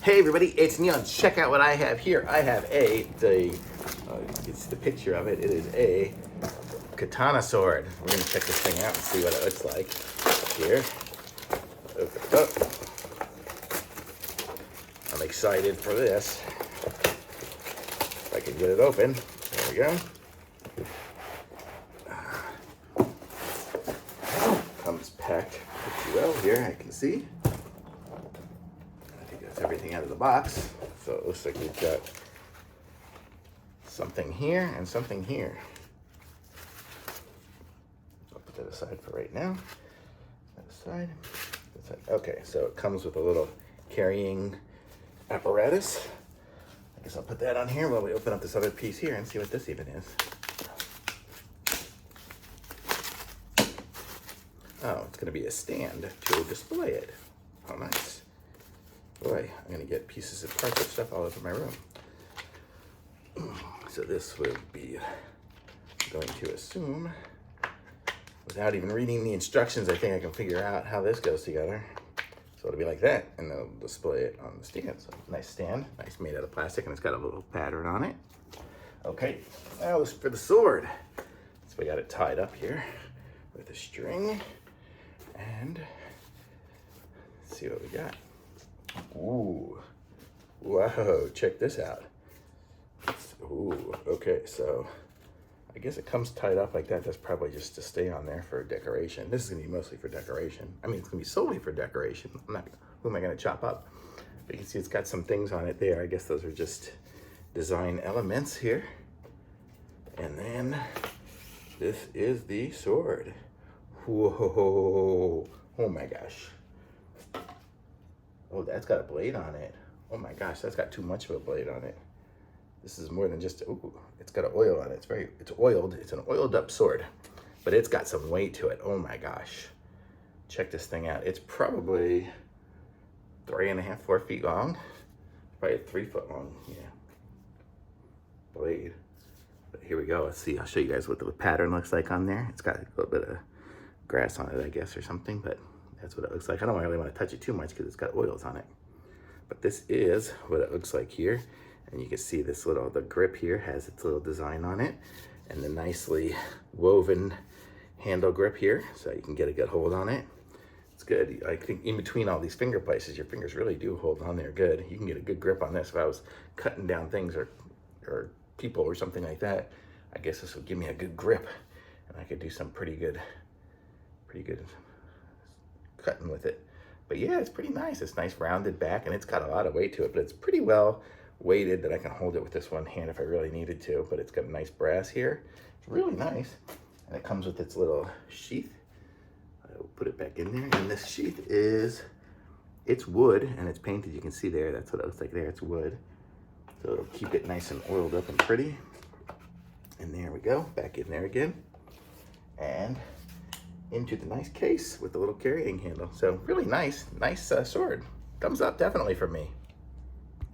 Hey everybody, it's Neon. Check out what I have here. I have it's the picture of it. It is a Katana sword. We're gonna check this thing out and see what it looks like. Here, open it up. I'm excited for this. If I can get it open, there we go. Comes packed pretty well here, I can see. Everything out of the box. So it looks like we've got something here and something here. I'll put that aside for right now. That aside. Okay, so it comes with a little carrying apparatus. I guess I'll put that on here while we open up this other piece here and see what this even is. Oh, it's going to be a stand to display it. Oh, nice. Boy, I'm gonna get pieces and parts of stuff all over my room. So this will be, I'm going to assume, without even reading the instructions, I think I can figure out how this goes together. So it'll be like that, and they'll display it on the stand. So nice stand, nice made out of plastic, and it's got a little pattern on it. Okay, now this for the sword. So we got it tied up here with a string, and let's see what we got. Ooh, whoa, check this out. Ooh, okay, so I guess it comes tied up like that. That's probably just to stay on there for decoration. This is gonna be mostly for decoration. I mean, it's gonna be solely for decoration. Who am I gonna chop up? But you can see it's got some things on it there. I guess those are just design elements here. And then this is the sword. Whoa, oh my gosh. Oh, that's got a blade on it. Oh my gosh, that's got too much of a blade on it. This is more than just, ooh, it's got an oil on it. It's oiled. It's an oiled up sword, but it's got some weight to it. Oh my gosh. Check this thing out. It's probably 3.5, 4 feet long. Probably 3 foot long, yeah. Blade. But here we go. Let's see. I'll show you guys what the pattern looks like on there. It's got a little bit of grass on it, I guess, or something, but that's what it looks like. I don't really want to touch it too much because it's got oils on it. But this is what it looks like here. And you can see this the grip here has its little design on it. And the nicely woven handle grip here. So you can get a good hold on it. It's good. I think in between all these finger places, your fingers really do hold on there good. You can get a good grip on this. If I was cutting down things or people or something like that, I guess this would give me a good grip. And I could do some pretty good cutting with it. But yeah, it's pretty nice. It's nice rounded back, and it's got a lot of weight to it, but it's pretty well weighted that I can hold it with this one hand if I really needed to. But it's got a nice brass here. It's really nice. And it comes with its little sheath. I'll put it back in there. And this sheath it's wood, and it's painted. You can see there, that's what it looks like there. It's wood. So it'll keep it nice and oiled up and pretty. And there we go, back in there again. And into the nice case with the little carrying handle. So really nice sword. Thumbs up definitely for me.